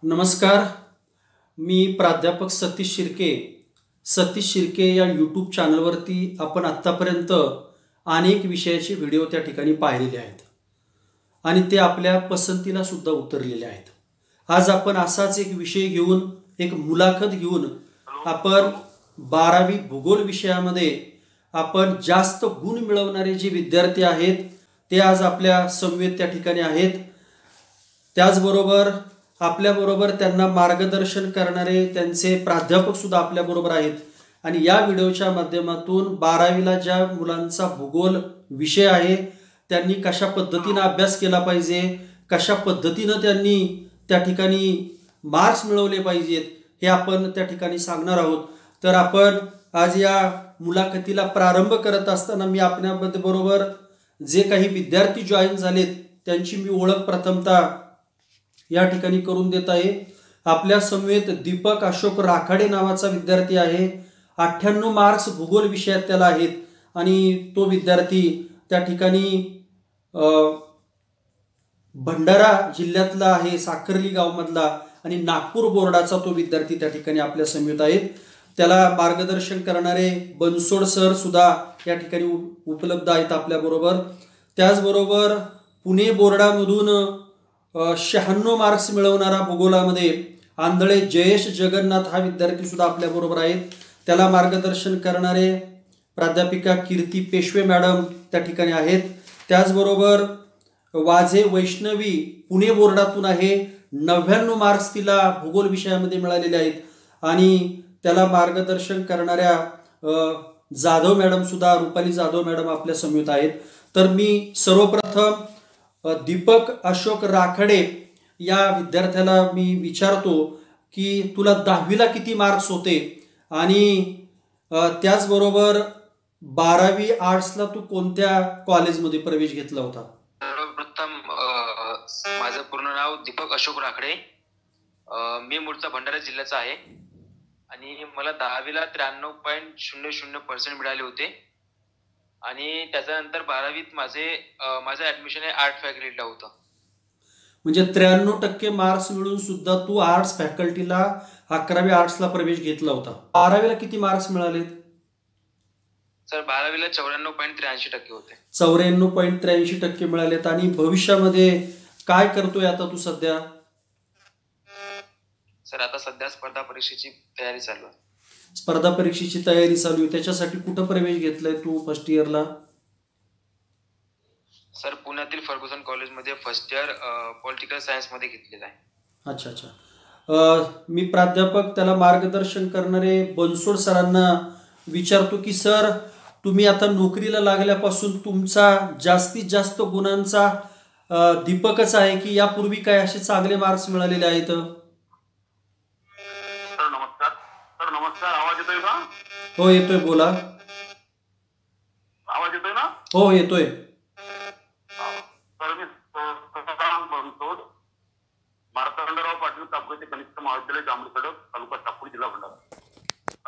नमस्कार. मी प्राध्यापक सतीश शिर्के या यूट्यूब चॅनलवरती आपण आत्तापर्यंत अनेक विषयाचे व्हिडिओ त्या ठिकाणी पाहिलेले आहेत आणि ते आपल्या पसंतीला सुद्धा उतरलेले आहेत. आज आपण असाच एक विषय घेऊन, एक मुलाखत घेऊन आपण 12वी भूगोल विषयामध्ये आपण जास्त गुण मिळवणारे जे विद्यार्थी आहेत ते आज आपल्या समवेत त्या ठिकाणी आहेत. त्याचबरोबर आपल्याबरोबर त्यांना मार्गदर्शन करणारे त्यांचे प्राध्यापक सुद्धा आपल्याबरोबर आहेत आणि या व्हिडिओच्या माध्यमातून 12वीला ज्या मुलांचा भूगोल विषय आहे त्यांनी कशा पद्धतीनं अभ्यास केला पाहिजे, कशा पद्धतीनं त्यांनी त्या ठिकाणी मार्क्स मिळवले पाहिजेत हे आपण त्या ठिकाणी सांगणार आहोत. तर आपण आज या मुलाखतीला प्रारंभ करत असताना मी आपल्याबरोबर जे काही विद्यार्थी जॉईन झालेत त्यांची मी ओळख प्रथमतः या ठिकाणी करून देत आहे. आपल्या समवेत दीपक अशोक राखाडे नावाचा विद्यार्थी आहे. 98 मार्क्स भूगोल विषयात त्याला आहेत आणि तो विद्यार्थी त्या ठिकाणी भंडारा जिल्ह्यातला आहे, साखर्ली गावमधला, आणि नागपूर बोर्डाचा तो विद्यार्थी त्या ठिकाणी आपल्या समवेत आहेत. त्याला मार्गदर्शन करणारे बनसोड सर सुद्धा या ठिकाणी उपलब्ध आहेत आपल्याबरोबर. त्याचबरोबर पुणे बोर्डामधून 96 मार्क्स मिळवणारा भूगोलामध्ये आंधळे जयेश जगन्नाथ हा विद्यार्थी सुद्धा आपल्याबरोबर आहेत. त्याला मार्गदर्शन करणारे प्राध्यापिका कीर्ती पेशवे मॅडम त्या ठिकाणी आहेत. त्याचबरोबर वाझे वैष्णवी पुणे बोर्डातून आहे, 99 मार्क्स तिला भूगोल विषयामध्ये मिळालेले आहेत आणि त्याला मार्गदर्शन करणाऱ्या जाधव मॅडम सुद्धा, रुपाली जाधव मॅडम आपल्या समवेत आहेत. तर मी सर्वप्रथम दीपक अशोक राखाडे या विद्यार्थ्याला मी विचारतो की तुला 10वीला किती मार्क्स होते आणि त्याचबरोबर 12वी आर्ट्सला तू कोणत्या कॉलेजमध्ये प्रवेश घेतला होता? सर्वप्रथम माझं पूर्ण नाव दीपक अशोक राखाडे. मी मूळचा भंडारा जिल्ह्याचा आहे आणि मला 10वीला 93.00% मिळाले होते आणि त्याच्यानंतर 12वीत माझं ऍडमिशन आर्ट फॅकल्टीला होतं. म्हणजे 93% मार्क्स मिळून सुद्धा तू आर्ट्स फॅकल्टीला 11वी आर्ट्सला प्रवेश घेतला होता. 12वीला किती मार्क्स मिळालेत? सर 12वीला 94.83% होते. 94.83% मिळालेत. आणि भविष्यामध्ये काय करतोय आता तू सध्या? सर आता सध्या स्पर्धा परीक्षेची तयारी चालू आहे. स्पर्धा परीक्षेची तयारी चालू आहे, त्याच्यासाठी कुठं प्रवेश घेतलाय तू फर्स्ट इयरला? सर पुण्यातील फर्ग्युसन कॉलेजमध्ये फर्स्ट इयर पॉलिटिकल सायन्स मध्ये घेतलेला आहे. अच्छा अच्छा. मी प्राध्यापक त्याला मार्गदर्शन करणारे बनसोड सरांना विचारतो की सर, तुम्ही आता नोकरीला लागल्यापासून तुमचा जास्तीत जास्त गुणांचा दीपकच आहे की यापूर्वी काय असे चांगले मार्क्स मिळालेले आहेत? नमस्कार. आवाज येतोय का? हो येतोय, बोला. आवाज येतोय ना? हो येतोय. सर मी बनसोड, मार्तंडराव पाटील तालुक्याचे कनिष्ठ महाविद्यालय जांभूळ खडक, तालुका चाकूर, जिल्हा भंडारा.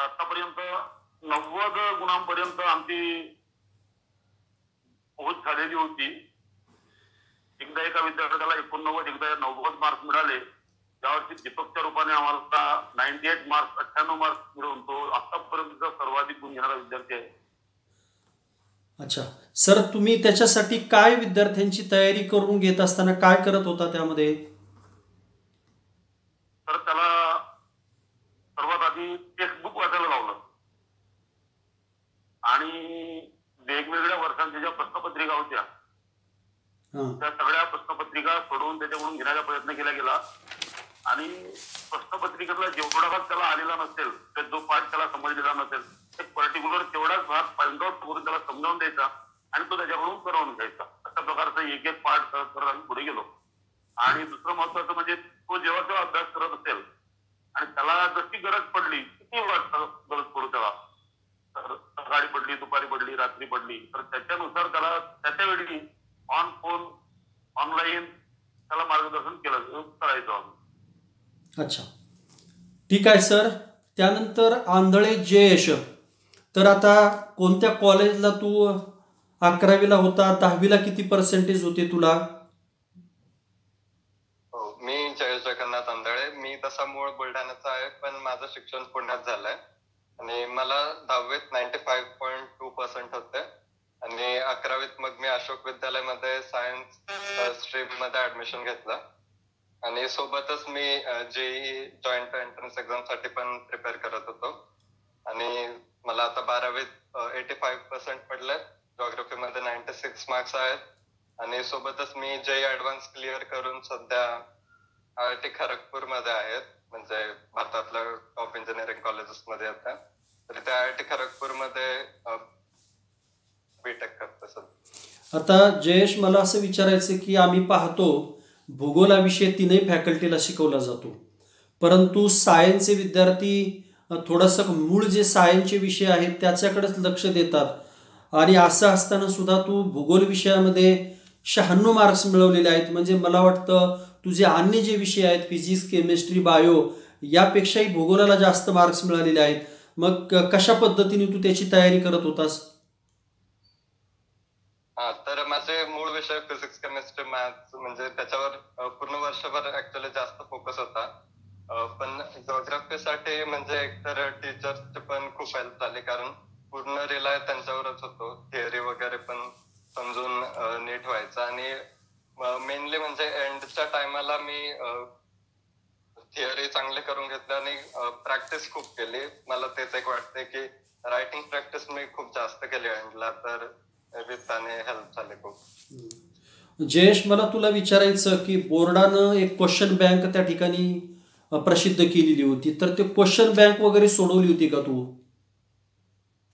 आतापर्यंत 90 गुणांपर्यंत आमची पोहोच झालेली होती. एकदा एका विद्यार्थ्याला 89, एकदा 90 मार्क्स मिळाले. त्यावर्षी दीपकच्या रूपाने आम्हाला 98 मार्क्स, 98 मार्क्स मिळवून तो आतापर्यंतचा सर्वाधिक गुण घेणारा विद्यार्थी आहे. अच्छा सर, तुम्ही त्याच्यासाठी काय विद्यार्थ्यांची तयारी करून घेत असताना काय करत होता त्यामध्ये? तर त्याला सर्वात आधी टेक्स्टबुक वाचायला लावलं आणि वेगवेगळ्या वर्षांच्या ज्या प्रश्नपत्रिका होत्या त्या सगळ्या प्रश्नपत्रिका सोडवून त्याच्याकडून घेण्याचा प्रयत्न केला गेला आणि प्रश्नपत्रिकेतला जेवढा भाग त्याला आलेला नसेल, जो पाठ त्याला समजलेला नसेल, एक पर्टिक्युलर तेवढाच भाग फाइंड आउट करून त्याला समजावून द्यायचा आणि तो त्याच्याकडून करवून घ्यायचा. अशा प्रकारचा एक एक पाठ करत आम्ही पुढे गेलो. आणि दुसरं महत्वाचं म्हणजे तो जेव्हा अभ्यास करत असेल आणि त्याला जशी गरज पडली, किती गरज पडू त्याला, तर सकाळी पडली, दुपारी पडली, रात्री पडली, तर त्याच्यानुसार त्याला त्याच्या वेळी ऑन फोन, ऑनलाईन त्याला मार्गदर्शन करायचं आम्ही. अच्छा ठीक आहे सर. त्यानंतर आंधळे जयेश, तर आता कोणत्या कॉलेजला तू 11वीला होता? 10वीला किती पर्सेंटेज होते तुला? मी जगन्नाथ आंधळे, मी तसा मूळ बुलढाण्याचा आहे, पण माझं शिक्षण पुण्यात झालंय आणि मला 10वीत 95.2% होते आणि 11वीत मग मी अशोक विद्यालयामध्ये सायन्स स्ट्रीम मध्ये ऍडमिशन घेतलं आणि सोबतच मी जेईई जॉईंट एंट्रन्स एक्झाम साठी पण प्रिपेअर करत होतो आणि मला आता 12वीत 85% पडले, जॉग्राफी मध्ये 96 मार्क्स आहेत आणि सोबतच मी जेईई ऍडव्हान्स क्लिअर करून सध्या IIT खरगपूर मध्ये आहेत, म्हणजे भारतातल्या टॉप इंजिनिअरिंग कॉलेजेस मध्ये आता, तर त्या IIT खरगपूर मध्ये बीटेक करतो सध्या. आता जयेश, मला असं विचारायचं की आम्ही पाहतो भूगोल हा विषय 3ही फॅकल्टीला शिकवला जातो, परंतु सायन्सचे विद्यार्थी थोडंसं मूळ जे सायन्सचे विषय आहेत त्याच्याकडेच लक्ष देतात आणि असं असताना सुद्धा तू भूगोल विषयामध्ये 96 मार्क्स मिळवलेले आहेत. म्हणजे मला वाटतं तुझे अन्य जे विषय आहेत फिजिक्स, केमिस्ट्री, बायो यापेक्षाही भूगोलाला जास्त मार्क्स मिळालेले आहेत. मग कशा पद्धतीने तू त्याची तयारी करत होतास? तर माझे मूळ विषय फिजिक्स, केमिस्ट्री, मॅथ्स, म्हणजे त्याच्यावर पूर्ण वर्षभर ऍक्च्युअली जास्त फोकस होता. पण जिओग्राफीसाठी म्हणजे एकतर टीचर्सची पण खूप हेल्प झाली, कारण पूर्ण रिलाय त्यांच्यावरच होतो. थिअरी वगैरे पण समजून नीट व्हायचं आणि मेनली म्हणजे एंडच्या टायमाला मी थिअरी चांगले करून घेतले आणि प्रॅक्टिस खूप केली. मला तेच एक वाटते की रायटिंग प्रॅक्टिस मी खूप जास्त केली एंडला, तर त्याने हेल्प झाली खूप. जयेश, मला तुला विचारायचं की बोर्डानं एक क्वेश्चन बँक त्या ठिकाणी प्रसिद्ध केलेली होती, तर ते क्वेश्चन बँक वगैरे सोडवली होती का तू?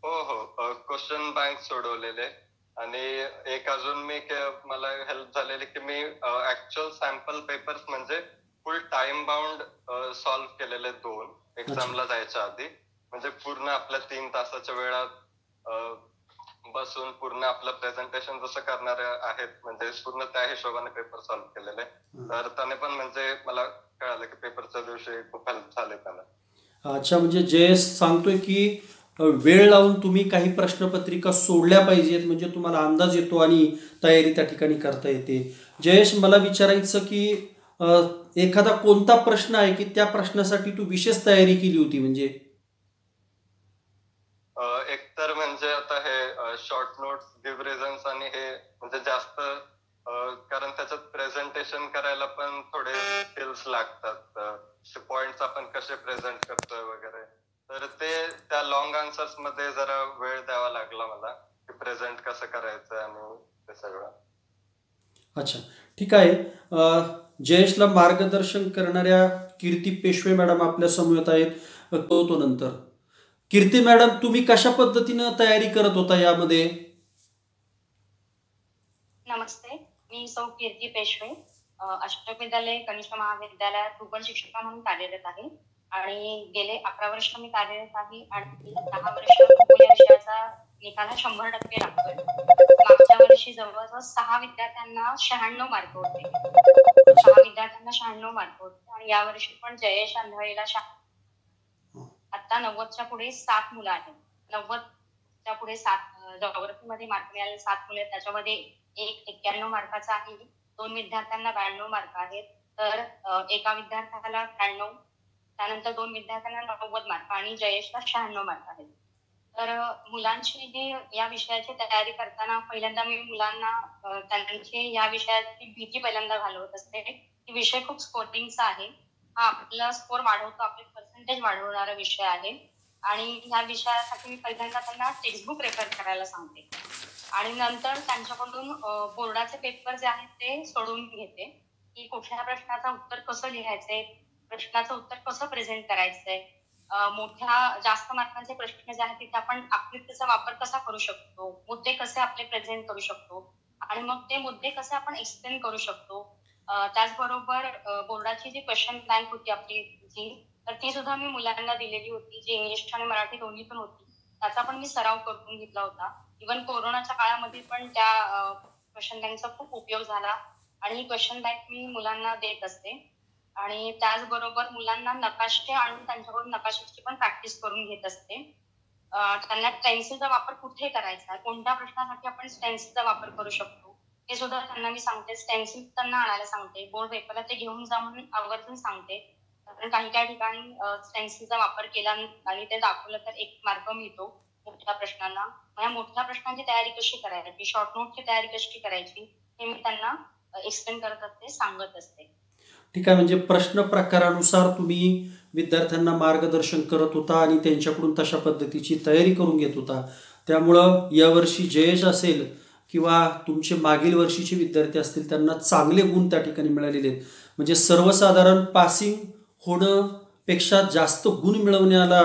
हो, क्वेश्चन बँक सोडवलेले आणि एक अजून मला हेल्प झालेली की मी ऍक्च्युअल सॅम्पल पेपर्स म्हणजे फुल टाइम बाउंड सॉल्व्ह केलेले 2 एक्झामला जायच्या आधी. म्हणजे पूर्ण आपल्या 3 तासाच्या वेळात बसून पूर्ण आपलं प्रेझेंटेशन जसं करणार आहेत म्हणजे पूर्ण त्या हिशोबाने पेपर सॉल्व्ह केलेले. तर त्याने पण म्हणजे मला कळालं की पेपरच्या दिवशी खूप हेल्प झाले त्याला. अच्छा, म्हणजे जयेश सांगतोय की वेळ लावून तुम्ही काही प्रश्नपत्रिका सोडल्या पाहिजेत, म्हणजे तुम्हाला अंदाज येतो आणि तयारी त्या ठिकाणी करता येते. जयेश, मला विचारायचं की एखादा कोणता प्रश्न आहे की त्या प्रश्नासाठी तू विशेष तयारी केली होती? म्हणजे एकतर म्हणजे आता हे शॉर्ट नोट्स, गिव्ह रिझन्स आणि हे म्हणजे जास्त, कारण त्याच्यात प्रेझेंटेशन करायला पण थोडे स्किल्स लागतात, पॉइंट्स आपण कसे प्रेझेंट करतोय वगैरे, तर ते त्या लॉंग आन्सर्स मध्ये जरा वेळ द्यावा लागला मला की प्रेझेंट कसं करायचं आणि ते सगळं. अच्छा, ठीक आहे. जयेशला मार्गदर्शन करणाऱ्या कीर्ती पेशवे मॅडम आपल्या समोर आहेत, तो नंतर. कीर्ती मॅडम, तुम्ही कशा पद्धतीनं तयारी करत होता यामध्ये? नमस्ते, मी सौ कीर्ती पेशवे, अशोक विद्यालय कनिष्ठ महाविद्यालयात भूगोल शिक्षिका म्हणून कार्यरत आहे आणि गेले 11 वर्ष मी कार्यरत आहे आणि 10 वर्ष भूगोल या विषयाचा निकाल हा 100% लागतोय. मागच्या वर्षी जवळजवळ 6 विद्यार्थ्यांना 96 मार्क होते. 6 विद्यार्थ्यांना 96 मार्क होते आणि यावर्षी पण जयेश आंधळेला आता 90च्या पुढे 7 मुलं आहेत. 90च्या पुढे 7 जॉग्राफीमध्ये मार्क मिळाले 7 मुले, त्याच्यामध्ये एक 91 मार्काचा आहे, 2 विद्यार्थ्यांना 92 मार्क आहेत, तर एका विद्यार्थ्याला 93, त्यानंतर 2 विद्यार्थ्यांना 90 मार्क आणि जयेशला 96 मार्क आहेत. तर मुलांची जी या विषयाची तयारी करताना पहिल्यांदा मी मुलांना त्यांची या विषयाची भीती पहिल्यांदा घालवत असते की विषय खूप स्कोरिंगचा आहे, हा आपला स्कोर वाढवतो, आपले पर्सेंटेज वाढवणारा विषय आहे आणि ह्या विषयासाठी मी पहिल्यांदा त्यांना टेक्स्टबुक रेफर करायला सांगते आणि नंतर त्यांच्याकडून बोर्डाचे पेपर जे आहेत ते सोडवून घेते की कुठल्या प्रश्नाचं उत्तर कसं लिहायचंय, प्रश्नाचं उत्तर कसं प्रेझेंट करायचंय, मोठ्या जास्त मार्कांचे प्रश्न जे आहेत तिथे आपण आकृतीचा वापर कसा करू शकतो, मुद्दे कसे आपले प्रेझेंट करू शकतो आणि मग ते मुद्दे कसे आपण एक्सप्लेन करू शकतो. त्याचबरोबर बोर्डाची जी क्वेश्चन बँक होती आपली तर ती सुद्धा मी मुलांना दिलेली होती, जी इंग्लिश आणि मराठी दोन्ही पण होती, त्याचा पण मी सराव करून घेतला होता. इव्हन कोरोनाच्या काळामध्ये पण त्या क्वेश्चन बँकचा खूप उपयोग झाला आणि ही क्वेश्चन बँक मी मुलांना देत असते आणि त्याचबरोबर मुलांना नकाशे आणून त्यांच्याकडून नकाशाची पण प्रॅक्टिस करून घेत असते. त्यांना स्टेन्सिलचा वापर कुठे करायचा, कोणत्या प्रश्नासाठी आपण स्टेन्सिलचा वापर करू शकतो हे सुद्धा त्यांना मी सांगते. स्टेन्सिल त्यांना आणायला सांगते, बोर्ड पेपरला ते घेऊन जा म्हणून आवर्जून सांगते कारण काही काही ठिकाणी स्टेन्सिलचा वापर केला आणि ते दाखवलं तर 1 मार्क मिळतो मोठ्या प्रश्नांना. या मोठ्या प्रश्नांची तयारी कशी करायची, शॉर्ट नोटची तयारी कशी करायची हे मी त्यांना एक्सप्लेन करत असते, सांगत असते. ठीक आहे, म्हणजे प्रश्न प्रकारानुसार तुम्ही विद्यार्थ्यांना मार्गदर्शन करत होता आणि त्यांच्याकडून तशा पद्धतीची तयारी करून घेत होता. त्यामुळं यावर्षी जयेश असेल किंवा तुमचे मागील वर्षीचे विद्यार्थी असतील त्यांना चांगले गुण त्या ठिकाणी मिळालेले आहेत. म्हणजे सर्वसाधारण पासिंग होणं पेक्षा जास्त गुण मिळवण्याला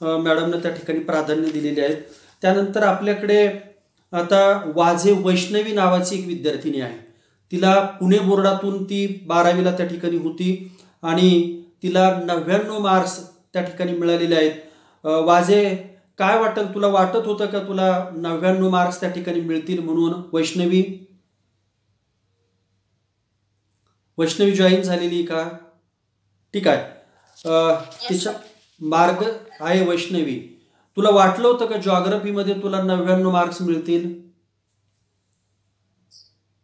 मॅडमनं त्या ठिकाणी प्राधान्य दिलेले आहेत. त्यानंतर आपल्याकडे आता वाझे वैष्णवी नावाची एक विद्यार्थिनी आहे. तिला पुणे बोर्डातून ती 12वीला त्या ठिकाणी होती आणि तिला 99 मार्क्स त्या ठिकाणी मिळालेले आहेत. वाझे, काय वाटतं तुला, वाटत होतं का तुला 99 मार्क्स त्या ठिकाणी मिळतील म्हणून? वैष्णवी जॉईन झालेली का? ठीक आहे, तिचा मार्ग आहे वैष्णवी. तुला वाटलं होतं का जॉग्रफीमध्ये तुला 99 मार्क्स मिळतील?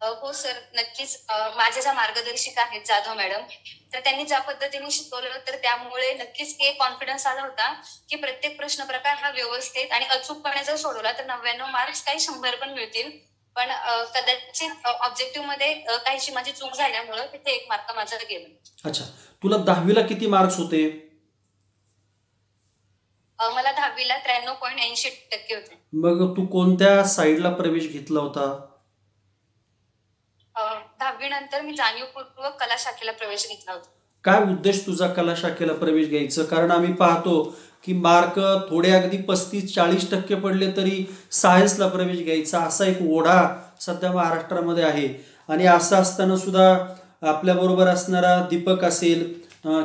हो सर, नक्कीच. माझ्या ज्या मार्गदर्शिका आहेत जाधव मॅडम, तर त्यांनी ज्या पद्धतीने शिकवलं तर त्यामुळे नक्कीच एक कॉन्फिडन्स आला होता की प्रत्येक प्रश्न प्रकार हा व्यवस्थित आणि अचूकपणे जर सोडवला तर 99 मार्क्स काही 100 पण मिळतील. पण कदाचित ऑब्जेक्टिव्ह मध्ये काहीशी माझी चूक झाल्यामुळे तिथे 1 मार्क माझा गेला. अच्छा, तुला 10वीला किती मार्क्स होते? मला 10वीला 93.80% होते. मग तू कोणत्या साईडला प्रवेश घेतला होता? 10वी नंतर मी जाणीवपूर्वक कला शाखेला प्रवेश घेतला होता. काय उद्देश तुझा कला शाखेला प्रवेश घ्यायचं? कारण आम्ही पाहतो की मार्क थोडे अगदी 35-40% पडले तरी सायन्सला प्रवेश घ्यायचा असा एक ओढा सध्या महाराष्ट्रामध्ये आहे. आणि असं असताना सुद्धा आपल्याबरोबर असणारा दीपक असेल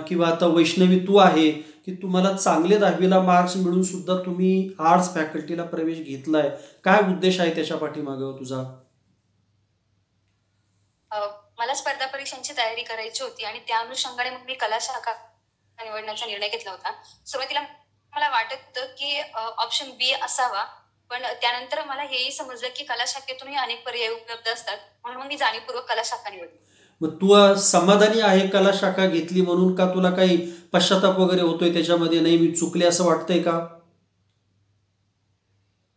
किंवा आता वैष्णवी तू आहे की तुम्हाला चांगले 10वीला मार्क्स मिळून सुद्धा तुम्ही आर्ट्स फॅकल्टीला प्रवेश घेतलाय. काय उद्देश आहे त्याच्या पाठीमागं तुझा? मला स्पर्धा परीक्षांची तयारी करायची होती आणि त्या अनुषंगाने मग मी कला शाखा निवडण्याचा निर्णय घेतला होता. सुरुवातीला मला वाटत होतं की ऑप्शन बी असावा, पण त्यानंतर मला हेही समजलं की कला शाखेतूनही अनेक पर्याय उपलब्ध असतात, म्हणून मग मी जाणीवपूर्वक कला शाखा निवडली. मग तू समाधानी आहे कला शाखा घेतली म्हणून, का तुला काही पश्चाताप वगैरे होतोय त्याच्यामध्ये, नाही मी चुकले असं वाटतंय का?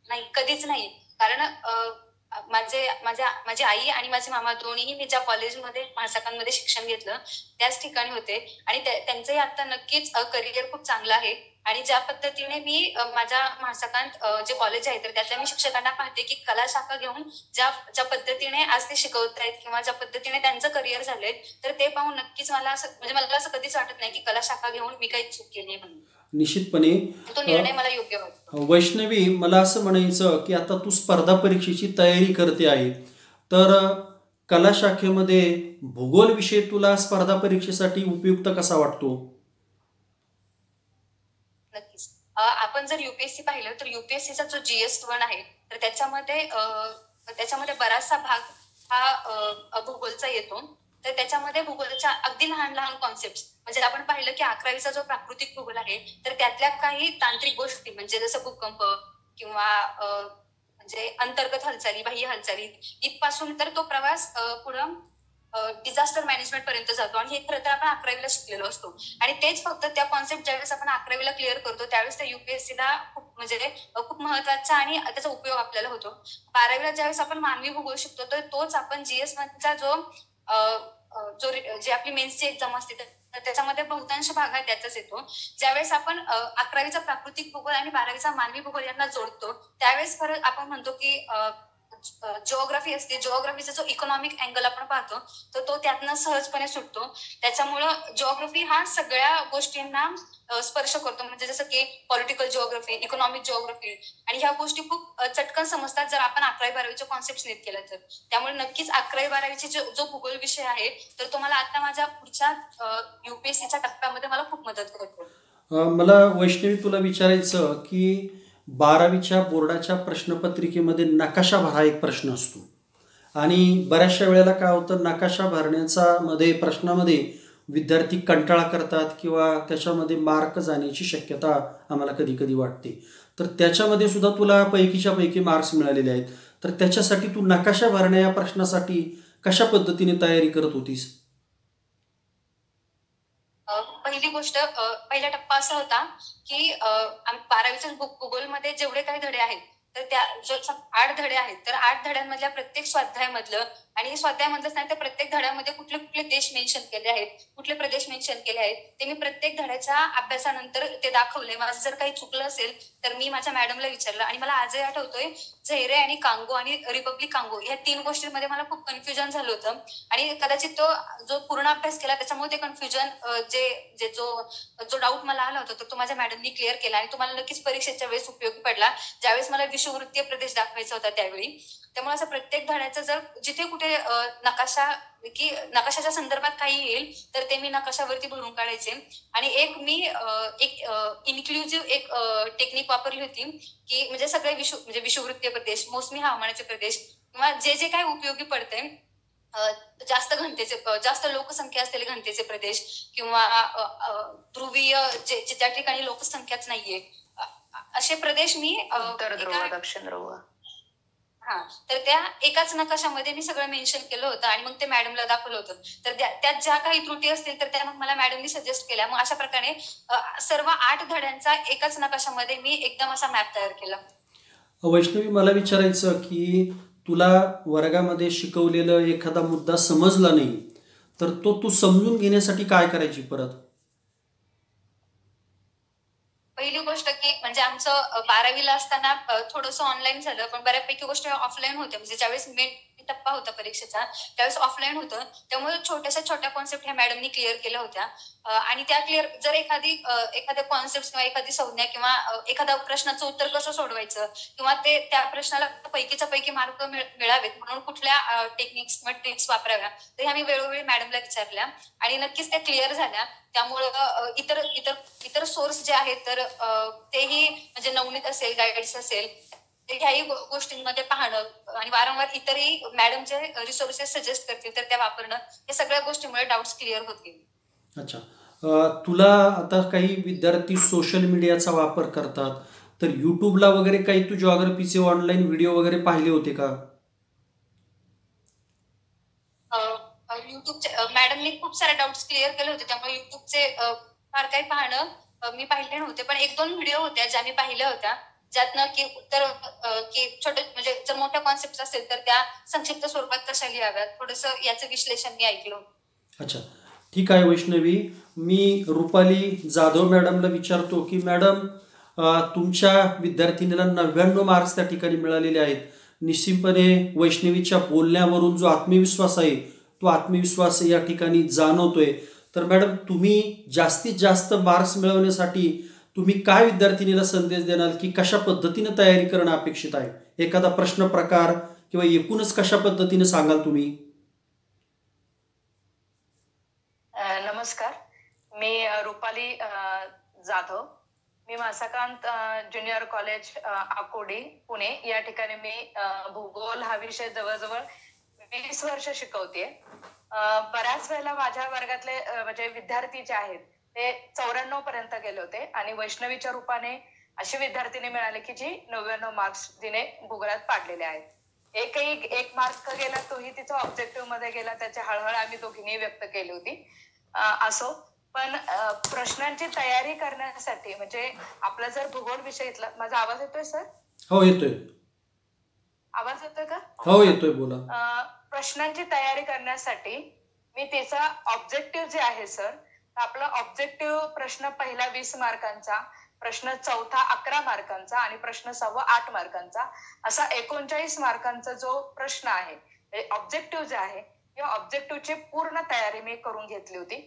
नाही, कधीच नाही. कारण माझी आई आणि माझे मामा दोन्हीही मी ज्या कॉलेजमध्ये महासाकांमध्ये शिक्षण घेतलं त्याच ठिकाणी होते आणि त्यांचंही आता नक्कीच करिअर खूप चांगलं आहे. आणि ज्या पद्धतीने मी माझ्या महासाकांत जे कॉलेज आहे तर त्यातल्या मी शिक्षकांना पाहते की कला शाखा घेऊन ज्या पद्धतीने आज ते शिकवत आहेत किंवा ज्या पद्धतीने त्यांचं करिअर झालंय तर ते पाहून नक्कीच मला असं कधीच वाटत नाही की कला शाखा घेऊन मी काही चूक केली म्हणून. निश्चितपणे तो निर्णय मला योग्य वाटतो. वैष्णवी, मला असं म्हणायचं की आता तू स्पर्धा परीक्षेची तयारी करते आहे, तर कला शाखेमध्ये भूगोल विषय तुला स्पर्धा परीक्षेसाठी उपयुक्त कसा वाटतो? नक्कीच. आपण जर युपीएससी पाहिलं तर युपीएससीचा जो GS1 आहे तर त्याच्यामध्ये बराचसा भाग हा भूगोलचा येतो. तर त्याच्यामध्ये भूगोलच्या अगदी लहान लहान कॉन्सेप्ट, म्हणजे आपण पाहिलं की 11वीचा जो प्राकृतिक भूगोल आहे तर त्यातल्या काही तांत्रिक गोष्टी म्हणजे जसं भूकंप किंवा म्हणजे अंतर्गत हालचाली, बाह्य हालचाली इथपासून तर तो प्रवास पुढं डिझास्टर मॅनेजमेंट पर्यंत जातो आणि हे खरं तर आपण 11वीला शिकलेलो असतो. आणि तेच फक्त त्या कॉन्सेप्ट ज्यावेळेस आपण 11वीला क्लिअर करतो त्यावेळेस त्या युपीएससीला खूप महत्वाचा आणि त्याचा उपयोग आपल्याला होतो. 12वीला ज्यावेळेस आपण मानवी भूगोल शिकतो तर तोच आपण GS1चा जे आपली मेन्सची एक्झाम असते तर त्याच्यामध्ये बहुतांश भाग हा त्याचाच येतो. ज्यावेळेस आपण 11वीचा प्राकृतिक भूगोल आणि 12वीचा मानवी भूगोल यांना जोडतो त्यावेळेस खरं आपण म्हणतो की जिओग्राफी असते, जिओग्राफीचा जो इकॉनॉमिक अँगल आपण पाहतो तर तो त्यातनं सहजपणे सुटतो. त्याच्यामुळं जिओग्राफी हा सगळ्या गोष्टींना स्पर्श करतो, म्हणजे जसं की पॉलिटिकल जिओग्राफी, इकॉनॉमिक जिओग्राफी आणि ह्या गोष्टी खूप चटकन समजतात जर आपण 11वी-12वीचे कॉन्सेप्ट नीट केलं तर. त्यामुळे नक्कीच 11वी-12वीचे जो भूगोल विषय आहे तर तो मला आता माझ्या पुढच्या युपीएससीच्या टप्प्यामध्ये मला खूप मदत करतो. मला वैष्णवी तुला विचारायचं की 12वीच्या बोर्डाच्या प्रश्नपत्रिकेमध्ये नकाशा भरा एक प्रश्न असतो आणि बऱ्याचशा वेळेला काय होतं, नकाशा भरण्याचा प्रश्नामध्ये विद्यार्थी कंटाळा करतात किंवा त्याच्यामध्ये मार्क जाण्याची शक्यता आम्हाला कधी कधी वाटते. तर त्याच्यामध्ये सुद्धा तुला पैकीच्या पैकी मार्क्स मिळालेले आहेत, तर त्याच्यासाठी तू नकाशा भरण्या या प्रश्नासाठी कशा पद्धतीने तयारी करत होतीस? पहिली गोष्ट पहिला टप्पा असा होता की 12वीच्या भूगोलमध्ये जेवढे काही धडे आहेत तर त्या 8 धडे आहेत तर 8 धड्यांमधल्या प्रत्येक स्वाध्यायामधलं आणि स्वाध्यायामधलंच नाही तर प्रत्येक धड्यामध्ये कुठले कुठले देश मेन्शन केले आहेत, कुठले प्रदेश मेन्शन केले आहेत ते मी प्रत्येक धड्याच्या अभ्यासानंतर ते दाखवले. माझं जर काही चुकलं असेल तर मी माझ्या मॅडमला विचारलं आणि मला आजही आठवतोय झैरे आणि कांगो आणि रिपब्लिक कांगो या 3 गोष्टींमध्ये मला खूप कन्फ्युजन झालं होतं आणि कदाचित तो जो पूर्ण अभ्यास केला त्याच्यामुळे ते कन्फ्युजन जो डाऊट मला आला होता तो माझ्या मॅडमनी क्लिअर केला आणि तुम्हाला नक्कीच परीक्षेच्या वेळेस उपयोगी पडला ज्यावेळेस मला विषुववृत्तीय प्रदेश दाखवायचा होता त्यावेळी. त्यामुळे असं प्रत्येक धड्याचं जर जिथे कुठे नकाशाच्या संदर्भात काही येईल तर ते मी नकाशावरती भरून काढायचे. आणि मी एक इन्क्लुझिव्ह एक टेक्निक वापरली होती की म्हणजे सगळे विषुववृत्तीय प्रदेश, मोसमी हवामानाचे प्रदेश किंवा जे काही उपयोगी पडते जास्त घनतेचे जास्त लोकसंख्या असलेले घनतेचे प्रदेश किंवा ध्रुवीय ज्या ठिकाणी लोकसंख्याच नाहीये असे प्रदेश मी उत्तर ध्रुव, दक्षिण ध्रुव तर त्या एकाच नकाशामध्ये मी सगळं मेन्शन केलं होतं आणि मग ते मॅडमला दाखवलं होतं. तर त्यात ज्या काही त्रुटी असतील तर त्या मग मला मॅडमनी सजेस्ट केल्या. मग अशा प्रकारे सर्व 8 धड्यांचा एकाच नकाशामध्ये मी एकदम असा मॅप तयार केला. वैष्णवी, मला विचारायचं की तुला वर्गामध्ये शिकवलेलं एखादा मुद्दा समजला नाही तर तो तू समजून घेण्यासाठी काय करायची परत? पहिली गोष्ट की म्हणजे आमचं 12वीला असताना थोडंसं ऑनलाईन झालं पण बऱ्यापैकी गोष्टी ऑफलाईन होत्या. म्हणजे ज्यावेळेस मेन टप्पा होता परीक्षेचा त्यावेळेस ऑफलाईन होतं त्यामुळे छोट्या कॉन्सेप्ट ह्या मॅडमनी क्लिअर केल्या होत्या आणि त्या क्लिअर जर एखाद्या कॉन्सेप्ट किंवा एखादी संज्ञा किंवा एखाद्या प्रश्नाचं उत्तर कसं सोडवायचं किंवा ते त्या प्रश्नाला पैकीच्या पैकी मार्क मिळावेत म्हणून कुठल्या टेक्निक्स किंवा ट्रिक्स वापराव्या तर ह्या मी वेळोवेळी मॅडमला विचारल्या आणि नक्कीच त्या क्लिअर झाल्या. त्यामुळं इतर सोर्स जे आहेत तर तेही म्हणजे नवनीत असेल, गाईड्स असेल ह्याही गोष्टींमध्ये पाहणं आणि वारंवार इतरही मॅडम जे रिसोर्सेस सजेस्ट करतील तर त्या वापरणं या सगळ्या गोष्टीमुळे डाऊट्स क्लिअर होतील. अच्छा, तुला आता काही विद्यार्थी सोशल मीडियाचा वापर करतात तर युट्यूबला वगैरे काही तू जिओग्राफीचे ऑनलाईन व्हिडिओ वगैरे पाहिले होते का? युट्यूबचे मॅडमनी खूप सारे डाऊट्स क्लिअर केले होते त्यामुळे युट्यूबचे फार काही पाहणं मी पाहिले नव्हते पण 1-2 व्हिडिओ होत्या ज्या मी पाहिल्या होत्या ज्यातनं की छोटे म्हणजे जर मोठ्या कॉन्सेप्ट असेल तर त्या संक्षिप्त स्वरूपात कशा लिहाव्यात थोडंसं याचं विश्लेषण मी ऐकलं. अच्छा, ठीक आहे वैष्णवी. मी रुपाली जाधव मॅडमला विचारतो की मॅडम, तुमच्या विद्यार्थिनीला 99 मार्क्स त्या ठिकाणी मिळालेले आहेत. निश्चितपणे वैष्णवीच्या बोलण्यावरून जो आत्मविश्वास आहे तो आत्मविश्वास या ठिकाणी जाणवतोय. तर मॅडम, तुम्ही जास्तीत जास्त मार्क्स मिळवण्यासाठी तुम्ही काय विद्यार्थिनीला संदेश देणार की कशा पद्धतीने तयारी करणं अपेक्षित आहे? एखादा प्रश्न प्रकार किंवा एकूणच कशा पद्धतीने सांगाल तुम्ही? नमस्कार, मी रुपाली जाधव. मी मासाकांत ज्युनियर कॉलेज आकोडी पुणे या ठिकाणी मी भूगोल हा विषय जवळजवळ 20 वर्ष शिकवते. बऱ्याच वेळेला माझ्या वर्गातले म्हणजे विद्यार्थी जे आहेत ते 94 पर्यंत गेले होते आणि वैष्णवीच्या रूपाने अशी विद्यार्थिनी मिळाली की जी 99 मार्क्स तिने भूगोलात पाडलेले आहेत. एक मार्क गेला तोही तिचा ऑब्जेक्टिव्ह मध्ये गेला, त्याची हळहळ आम्ही दोघींनी व्यक्त केली होती. असो, पण प्रश्नांची तयारी करण्यासाठी म्हणजे आपला जर भूगोल विषयातला, माझा आवाज येतोय सर? हो येतोय. आवाज येतोय का? हो येतोय, बोला. प्रश्नांची तयारी करण्यासाठी मी त्याचा ऑब्जेक्टिव्ह जे आहे सर, आपला ऑब्जेक्टिव्ह प्रश्न पहिला 20 मार्कांचा, प्रश्न चौथा 11 मार्कांचा आणि प्रश्न सहावा 8 मार्कांचा असा 39 मार्कांचा जो प्रश्न आहे ऑब्जेक्टिव्ह जे आहे या ऑब्जेक्टिव्हची पूर्ण तयारी मी करून घेतली होती.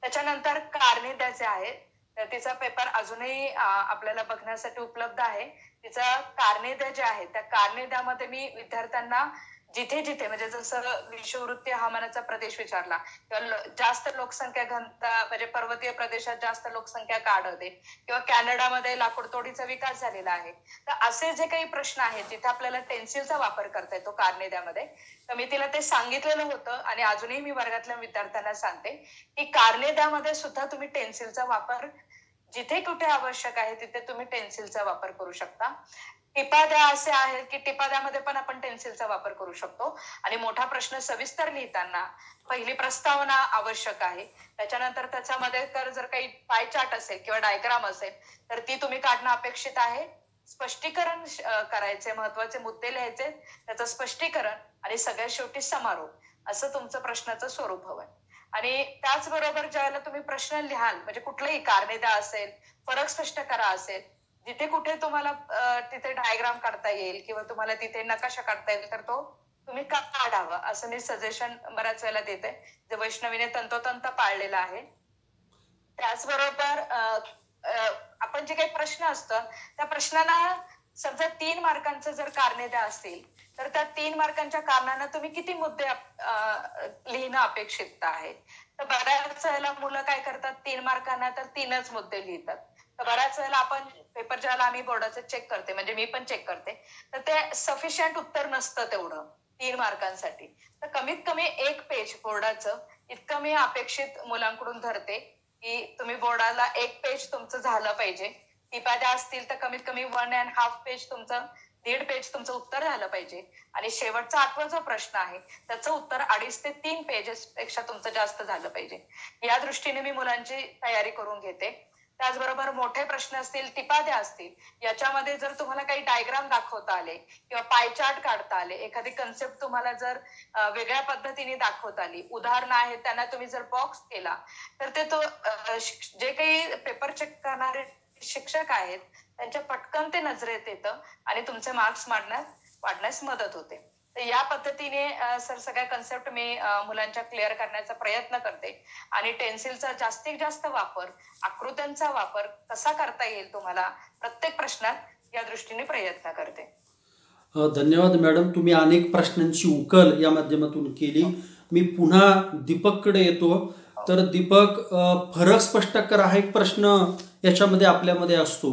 त्याच्यानंतर कारणे जे आहे तर तिचा पेपर अजूनही आपल्याला बघण्यासाठी उपलब्ध आहे. तिचा कारणे जे आहे त्या कारणे मी विद्यार्थ्यांना जिथे जिथे म्हणजे जसं विषुववृत्तीय हवामानाचा प्रदेश विचारला किंवा जास्त लोकसंख्या घनता म्हणजे पर्वतीय प्रदेशात जास्त लोकसंख्या का आढळते किंवा कॅनडामध्ये लाकूड तोडीचा विकास झालेला आहे, तर असे जे काही प्रश्न आहेत जिथे आपल्याला टेन्सिलचा वापर करता येतो कारनेद्यामध्ये, तर मी तिला ते सांगितलेलं होतं आणि अजूनही मी वर्गातल्या विद्यार्थ्यांना सांगते की कारनेद्यामध्ये सुद्धा तुम्ही टेन्सिलचा वापर जिथे कुठे आवश्यक आहे तिथे तुम्ही टेन्सिलचा वापर करू शकता. टिपाद्या असे आहेत की टिपाद्यामध्ये पण आपण टेन्सिलचा वापर करू शकतो आणि मोठा प्रश्न सविस्तर लिहिताना पहिली प्रस्तावना आवश्यक आहे. त्याच्यानंतर त्याच्यामध्ये जर काही पाय चार्ट असेल किंवा डायग्राम असेल तर ती तुम्ही काढणं अपेक्षित आहे. स्पष्टीकरण करायचे, महत्वाचे मुद्दे लिहायचे, त्याचं स्पष्टीकरण आणि सगळ्यात शेवटी समारोप असं तुमचं प्रश्नाचं स्वरूप हवंय. आणि त्याचबरोबर ज्यावेळेला तुम्ही प्रश्न लिहाल म्हणजे कुठलेही कारणे द्या असेल, फरक स्पष्ट करा असेल, जिथे कुठे तुम्हाला तिथे डायग्राम काढता येईल किंवा तुम्हाला तिथे नकाशा काढता येईल तर तो तुम्ही काढावा असं मी सजेशन बऱ्याच वेळेला देते, जे वैष्णवीने तंतोतंत पाळलेलं आहे. त्याचबरोबर आपण जे काही प्रश्न असतं त्या प्रश्नाला समजा 3 मार्कांचं जर कारणे द्या असतील तर त्या 3 मार्कांच्या कारणांना तुम्ही किती मुद्दे लिहिणं अपेक्षित आहे. तर बऱ्याच वेळेला मुलं काय करतात 3 मार्कांना तर 3च मुद्दे लिहितात. तर बऱ्याच वेळेला आपण पेपर ज्याला आम्ही बोर्डाचे चेक करते म्हणजे मी पण चेक करते तर ते सफिशियंट उत्तर नसतं तेवढं 3 मार्कांसाठी. तर कमीत कमी 1 पेज बोर्डाचं इतकं मी अपेक्षित मुलांकडून धरते की तुम्ही बोर्डाला 1 पेज तुमचं झालं पाहिजे. टिपाद्या असतील तर कमीत कमी 1.5 पेज तुमचं 1.5 पेज तुमचं उत्तर झालं पाहिजे आणि शेवटचा 8वा जो प्रश्न आहे त्याचं उत्तर 2.5 ते 3 पेजेस पेक्षा तुमचं जास्त झालं पाहिजे. या दृष्टीने मी मुलांची तयारी करून घेते. त्याचबरोबर मोठे प्रश्न असतील, टिपाद्या असतील, याच्यामध्ये जर तुम्हाला काही डायग्राम दाखवता आले किंवा पाय चार्ट काढता आले, एखादी कन्सेप्ट तुम्हाला जर वेगळ्या पद्धतीने दाखवता आली, उदाहरणं आहेत त्यांना तुम्ही जर बॉक्स केला तर ते तो जे काही पेपर चेक करणारे शिक्षक आहेत त्यांच्या पटकन ते नजरेत येतं आणि तुमचे मार्क्स वाढण्यास मदत होते. तर या पद्धतीने सर सगळ्या कन्सेप्ट मी मुलांच्या क्लिअर करण्याचा प्रयत्न करते आणि टेन्सिलचा जास्तीत जास्त वापर, आकृत्यांचा वापर कसा करता येईल तुम्हाला प्रत्येक प्रश्नात या दृष्टीने प्रयत्न करते. धन्यवाद मॅडम, तुम्ही अनेक प्रश्नांची उकल या माध्यमातून केली. मी पुन्हा दीपककडे येतो. तर दीपक, फरक स्पष्ट करा हा एक प्रश्न याच्यामध्ये आपल्यामध्ये असतो,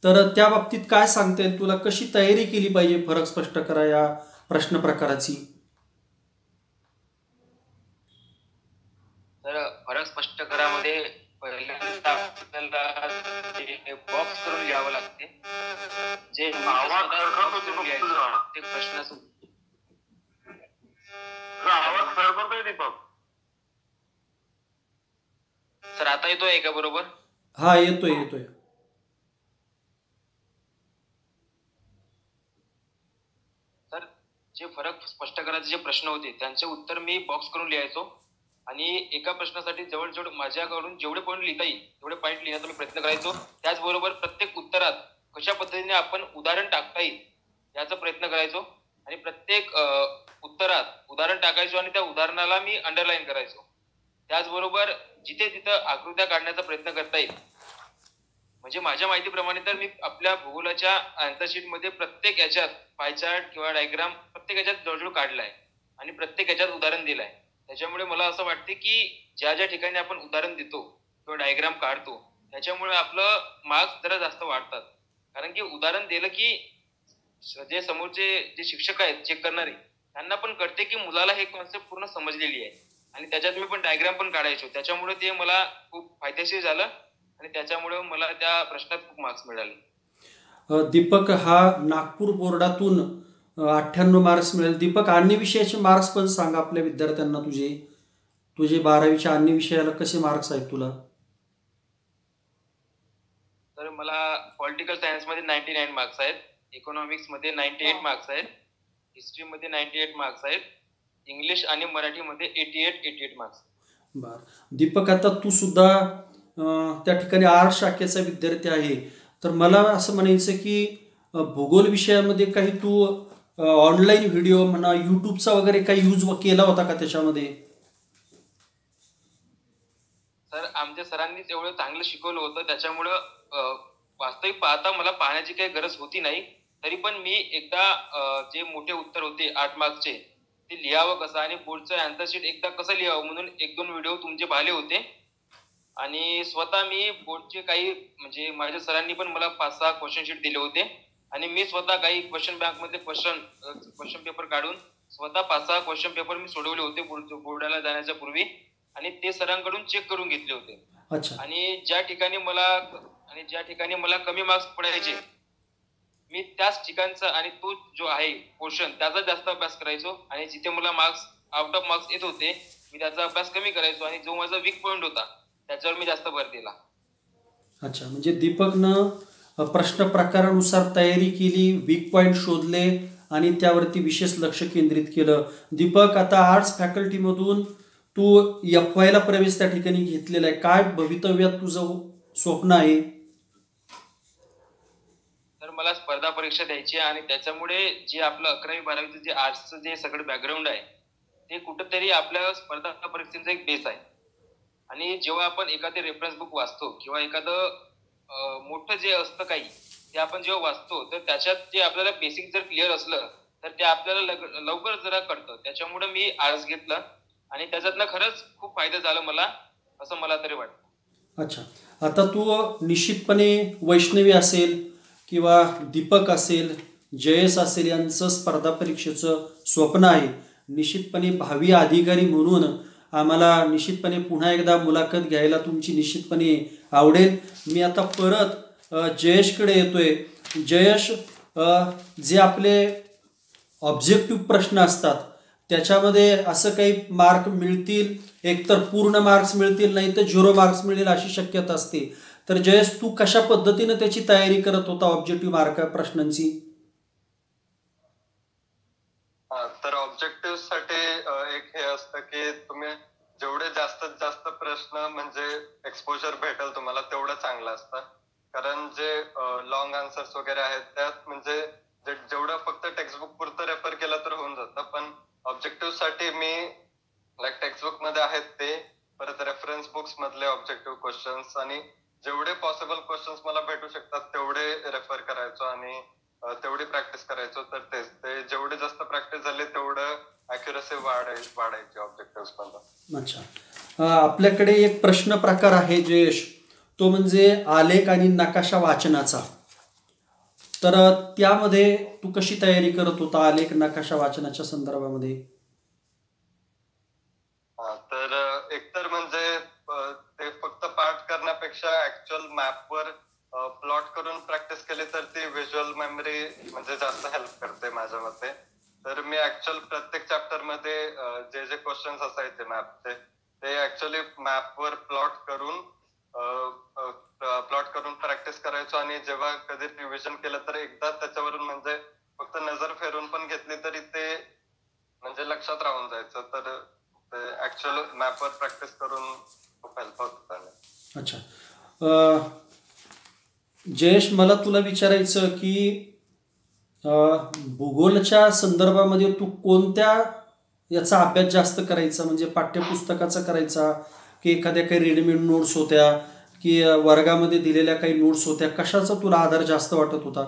तर त्या बाबतीत काय सांगता येईल तुला? कशी तयारी केली पाहिजे फरक स्पष्ट करा या प्रश्न प्रकाराची? तर फरक स्पष्ट करामध्ये पहिल्यांदा आपल्याला बॉक्स करून लिहावं लागते, जे प्रत्येक प्रश्नाचं आवाज खरखरतोय दीपक. सर आता येतोय का बरोबर? हा, येतोय. तर जे फरक स्पष्ट करायचे जे प्रश्न होते त्यांचे उत्तर मी बॉक्स करून लिहायचो आणि एका प्रश्नासाठी जवळ माझ्याकडून जेवढे पॉईंट लिहिता येईल तेवढे पॉईंट लिहिण्याचा मी प्रयत्न करायचो. त्याचबरोबर प्रत्येक उत्तरात कशा पद्धतीने आपण उदाहरण टाकता येईल याचा प्रयत्न करायचो आणि प्रत्येक उत्तरात उदाहरण टाकायचो आणि त्या उदाहरणाला मी अंडरलाईन करायचो. त्याचबरोबर जिथे तिथं आकृत्या काढण्याचा प्रयत्न करता येईल. म्हणजे माझ्या माहितीप्रमाणे तर मी आपल्या भूगोलाच्या आन्सर शीट मध्ये प्रत्येक याच्यात पाय चार्ट किंवा डायग्राम प्रत्येक याच्यात जवळजवळ काढलाय आणि प्रत्येक याच्यात उदाहरण दिलंय. त्याच्यामुळे मला असं वाटते की ज्या ज्या ठिकाणी आपण उदाहरण देतो किंवा डायग्राम काढतो त्याच्यामुळे आपलं मार्क्स जरा जास्त वाढतात. कारण की उदाहरण दिलं की जे समोरचे जे शिक्षक आहेत चेक करणारे त्यांना पण कळते की मुलाला हे कॉन्सेप्ट पूर्ण समजलेली आहे आणि त्याच्यात मी पण डायग्राम पण काढायचो. त्याच्यामुळे ते मला खूप फायदेशीर झालं आणि त्याच्यामुळे मला त्या प्रश्नात खूप मार्क्स मिळाले. दीपक, हा नागपूर बोर्डातून 98 मार्क्स मिळेल. दीपक, अन्य विषयाचे मार्क्स पण सांग आपल्या विद्यार्थ्यांना. तुझे 12वीच्या अन्य विषयाला कसे मार्क्स आहेत तुला? तर मला पॉलिटिकल सायन्स मध्ये 99 मार्क्स आहेत, इकॉनॉमिक्स मध्ये 98 मार्क्स आहेत, हिस्ट्री मध्ये 98 मार्क्स आहेत, इंग्लिश आणि मराठी मध्ये 88 मार्क्स. बर दीपक, आता तू सुद्धा त्या ठिकाणी आर्ट्स शाखेचा विद्यार्थी आहे, तर मला असं म्हणायचं की भूगोल विषयामध्ये काही तू ऑनलाईन व्हिडिओ म्हणा, युट्यूबचा वगैरे काही यूज केला होता का त्याच्यामध्ये? सर आमच्या सरांनीच एवढं चांगलं शिकवलं होतं त्याच्यामुळं वास्तविक पाहता मला पाहण्याची काही गरज होती नाही. तरी पण मी एकदा जे मोठे उत्तर होते 8 मार्क्सचे ते लिहावं कसं आणि बोर्डचं आन्सर शीट एकदा कसं लिहावं म्हणून 1-2 व्हिडिओ तुमचे पाहिले होते आणि स्वतः मी बोर्डचे काही म्हणजे माझ्या सरांनी पण मला 5-6 क्वेश्चन शीट दिले होते आणि मी स्वतः काही क्वेश्चन बँक मध्ये क्वेश्चन पेपर काढून स्वतः 5-6 क्वेश्चन पेपर मी सोडवले होते बोर्डाला जाण्याच्या पूर्वी आणि ते सरांकडून चेक करून घेतले होते. आणि ज्या ठिकाणी मला कमी मार्क्स पडायचे मी त्याच ठिकाणचा आणि तो जो आहे पोर्शन त्याचा जास्त अभ्यास करायचो आणि जिथे मला मार्क्स आउट ऑफ मार्क्स येत होते मी त्याचा अभ्यास कमी करायचो आणि जो माझा वीक पॉईंट होता त्याच्यावर मी जास्त भर दिला. अच्छा, म्हणजे दीपकनं प्रश्न प्रकारानुसार तयारी केली, वीक पॉईंट शोधले आणि त्यावरती विशेष लक्ष केंद्रित केलं. दीपक, आता आर्ट्स फॅकल्टीमधून तू FY ला प्रवेश त्या ठिकाणी घेतलेला आहे. काय भवितव्यात तुझं स्वप्न आहे? तर मला स्पर्धा परीक्षा द्यायची आहे आणि त्याच्यामुळे जे आपलं 11वी-12वीचं जे आर्ट्सचं जे सगळं बॅकग्राऊंड आहे ते कुठंतरी आपल्या स्पर्धा परीक्षेचा एक बेस आहे. आणि जेव्हा आपण एखादे रेफरन्स बुक वाचतो किंवा एखादं मोठं जे असतं काही ते आपण जेव्हा वाचतो तर त्याच्यात जे आपल्याला बेसिक जर क्लिअर असलं तर ते आपल्याला लवकर जरा कळतं. त्याच्यामुळे मी आर्ट्स घेतलं आणि त्याच्यातनं खरंच खूप फायदा झाला मला, असं मला तरी वाटतं. अच्छा, आता तू निश्चितपणे वैष्णवी असेल किंवा दीपक असेल, जयेश असेल यांचं स्पर्धा परीक्षेचं स्वप्न आहे. निश्चितपणे भावी अधिकारी म्हणून आम्हाला निश्चितपणे पुन्हा एकदा मुलाखत घ्यायला तुमची निश्चितपणे आवडेल. मी आता परत जयेशकडे येतोय. जयेश, जे आपले ऑब्जेक्टिव्ह प्रश्न असतात त्याच्यामध्ये असं काही मार्क मिळतील, एकतर पूर्ण मार्क्स मिळतील नाही तर 0 मार्क्स मिळेल अशी शक्यता असते. तर जयेश, तू कशा पद्धतीने त्याची तयारी करत होता ऑब्जेक्टिव्ह मार्क प्रश्नांची? तर ऑब्जेक्टिव्ह साठी एक हे असतं की तुम्ही जेवढे जास्तीत जास्त प्रश्न म्हणजे एक्सपोजर भेटेल तुम्हाला तेवढं चांगलं असतं. कारण जे लॉंग आन्सर्स वगैरे आहेत त्यात म्हणजे जेवढं फक्त टेक्स्टबुक पुरतं रेफर केलं तर होऊन जातं. पण ऑब्जेक्टिव्ह साठी मी लाईक टेक्स्टबुक मध्ये आहेत ते, परत रेफरन्स बुक्स मधले ऑब्जेक्टिव्ह क्वेश्चन्स आणि जेवढे पॉसिबल क्वेश्चन्स मला भेटू शकतात तेवढे रेफर करायचो आणि तेवढी प्रॅक्टिस करायचो. तर ते जेवढे जास्त प्रॅक्टिस झाली तेवढं अॅक्युरसी वाढायची ऑब्जेक्टिव्ह मध्ये. अच्छा, आपल्याकडे एक प्रश्न प्रकार आहे जयेश, तो म्हणजे आलेख आणि नकाशा वाचनाचा. तर त्यामध्ये तू कशी तयारी करत होता आलेख नकाशा वाचनाच्या संदर्भामध्ये? तर एकतर म्हणजे ते फक्त पाठ करण्यापेक्षा ऍक्च्युअल मॅपवर प्लॉट करून प्रॅक्टिस केली तर ती व्हिज्युअल मेमरी म्हणजे जास्त हेल्प करते माझ्या मते. तर मी ऍक्च्युअल प्रत्येक चॅप्टर मध्ये जे जे क्वेश्चन्स असायचे मॅपचे ते ऍक्च्युअली मॅपवर प्लॉट करून प्रॅक्टिस करायचो आणि जेव्हा कधी रिव्हिजन केलं तर एकदा त्याच्यावरून म्हणजे फक्त नजर फेरून पण घेतली तरी ते म्हणजे लक्षात राहून जायचं. तर ते ऍक्च्युअल मॅपवर प्रॅक्टिस करून खूप हेल्प होत. अच्छा, जयेश, मला तुला विचारायचं की भूगोलच्या संदर्भामध्ये तू कोणत्या याचा अभ्यास जास्त करायचा, म्हणजे पाठ्यपुस्तकाचा करायचा की एखाद्या काही रेडीमेड नोट्स होत्या की वर्गामध्ये दिलेल्या काही नोट्स होत्या, कशाचा तुला आधार जास्त वाटत होता?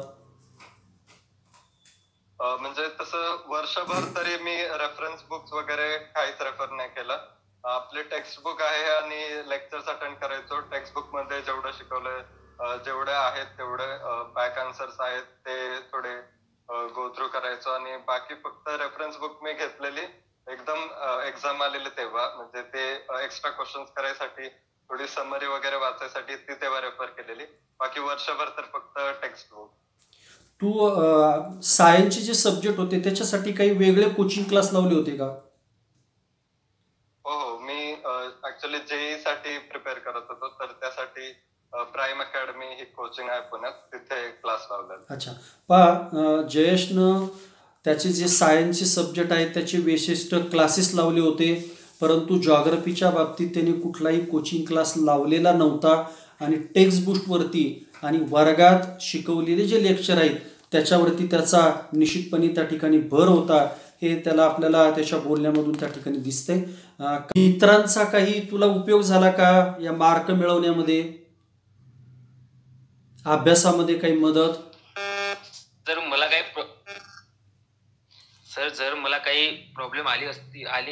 म्हणजे तसं वर्षभर तरी मी रेफरन्स बुक्स वगैरे काहीच रेफर नाही केलं. आपले टेक्स्ट बुक आहे आणि लेक्चर्स अटेंड करायचो. टेक्स्ट बुक मध्ये जेवढं शिकवलंय जेवढे आहेत तेवढे बॅक आन्सर्स आहेत ते थोडे गो थ्रू करायचो आणि बाकी फक्त रेफरन्स बुक मी घेतलेली एकदम एक्झाम आलेली तेव्हा म्हणजे ते एक्स्ट्रा क्वेश्चन्स करायसाठी थोडी समरी वगैरे वाचायसाठी ती तेव्हा रेफर केलेली. बाकी वर्षभर तर फक्त टेक्स्ट बुक. तू सायन्सचे जे सब्जेक्ट होते त्याच्यासाठी काही वेगळे कोचिंग क्लास लावले होते का? हो, मी ऍक्च्युअली जेई साठी प्रिपेअर करत होतो तर त्यासाठी प्राईम अकॅडमी ही कोचिंग आहे पुण्यात, तिथे क्लास लावले. अच्छा, पहा जयेशनं त्याचे जे सायन्सचे सब्जेक्ट आहेत त्याचे विशिष्ट क्लासेस लावले होते, परंतु जॉग्रफीच्या बाबतीत त्यांनी कुठलाही कोचिंग क्लास लावलेला नव्हता आणि टेक्स्ट बुकवरती आणि वर्गात शिकवलेले जे लेक्चर आहेत त्याच्यावरती त्याचा निश्चितपणे त्या ठिकाणी भर होता. हे आपल्याला त्याच्या बोलण्यामधून त्या ठिकाणी दिसतंय. इतरांचा काही तुला उपयोग झाला का या मार्क मिळवण्यामध्ये, अभ्यासामध्ये काही मदत? जर मला काही प्रॉब्लेम आली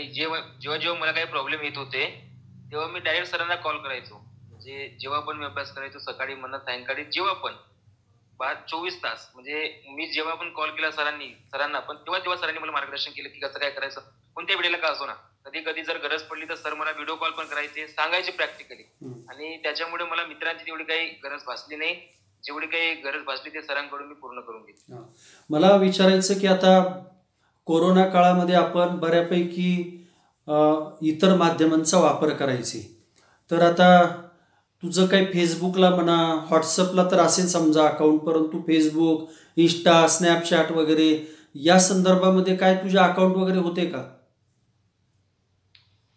जेव्हा मला काही प्रॉब्लेम येत होते तेव्हा मी डायरेक्ट सरांना कॉल करायचो. म्हणजे जेव्हा पण मी अभ्यास करायचो सकाळी म्हणा सायंकाळी जेव्हा पण 24 तास म्हणजे मी जेव्हा पण कॉल केला सरांना पण तेव्हा सरांनी मला मार्गदर्शन केलं की कसं काय करायचं कोणत्या वेळेला का असो ना. कधी जर गरज पडली तर सर मला व्हिडिओ कॉल पण करायचे, सांगायचे प्रॅक्टिकली आणि त्याच्यामुळे मला मित्रांची तेवढी काही गरज भासली नाही. जेवढी काही गरज भासली ते सरांकडून मी पूर्ण करून घेतली. मला विचारायचं की आता कोरोना काळामध्ये आपण बऱ्यापैकी इतर माध्यमांचा वापर करायचे, तर आता तुझं काही फेसबुकला म्हणा, व्हॉट्सअपला तर असेल समजा अकाउंट, परंतु फेसबुक, इंस्टा, स्नॅपचॅट वगैरे या संदर्भामध्ये काय तुझे अकाउंट वगैरे होते का?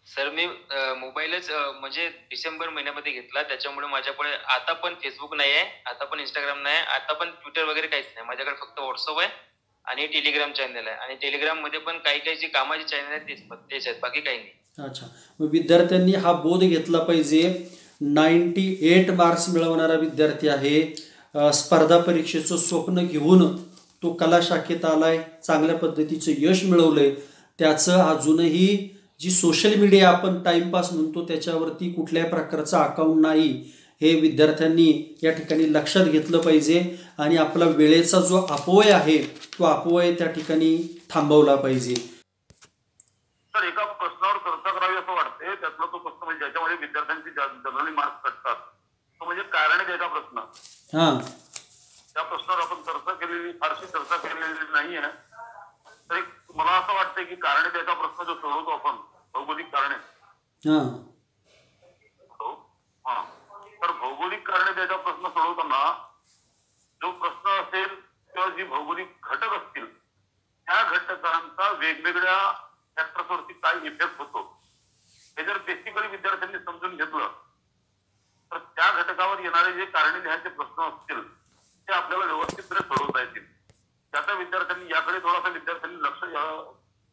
सर मी मोबाईलच म्हणजे डिसेंबर महिन्यामध्ये घेतला, त्याच्यामुळे माझ्याकडे आता पण फेसबुक नाही आहे, आता पण इंस्टाग्राम नाही, आता पण ट्विटर वगैरे काहीच नाही. माझ्याकडे फक्त व्हॉट्सअप आहे आणि टेलिग्राम चॅनल आहे, आणि टेलिग्राम मध्ये पण काही काही जी कामाची चॅनल आहेत तेच आहेत, बाकी काही नाही. अच्छा, मग विद्यार्थ्यांनी हा बोध घेतला पाहिजे. 98 मार्क्स मिळवणारा विद्यार्थी आहे, स्पर्धा परीक्षेचं स्वप्न घेऊन तो कला शाखेत आलाय, चांगल्या पद्धतीचं यश मिळवलंय. त्याचं अजूनही जी सोशल मीडिया आपण टाइमपास म्हणतो त्याच्यावरती कुठल्याही प्रकारचं अकाउंट नाही, हे विद्यार्थ्यांनी या ठिकाणी लक्षात घेतलं पाहिजे. आणि आपला वेळेचा जो अपव्यय आहे तो अपव्यय त्या ठिकाणी थांबवला पाहिजे. तर एका प्रश्नावर चर्चा करावी असं वाटते. त्यातला तो प्रश्न म्हणजे ज्याच्यामध्ये विद्यार्थ्यांची जनरली मार्क्स कटतात, तो म्हणजे कारणे द्यायचा प्रश्न. त्या प्रश्नावर आपण फारशी चर्चा केलेली नाही आहे. तर मला असं वाटतंय की कारणे द्यायचा प्रश्न जो सोडवतो आपण, भौगोलिक कारणे, तर भौगोलिक कारणे द्यायचा प्रश्न सोडवताना जो प्रश्न असेल किंवा जी भौगोलिक घटक असतील त्या घटकांचा वेगवेगळ्या फॅक्टर्सवरती काय इफेक्ट होतो हे जर बेसिकली विद्यार्थ्यांनी समजून घेतलं तर त्या घटकावर येणारे जे कारणे लिहायचे प्रश्न असतील ते आपल्याला व्यवस्थितपणे सोडवता येतील. त्याचा विद्यार्थ्यांनी याकडे थोडासा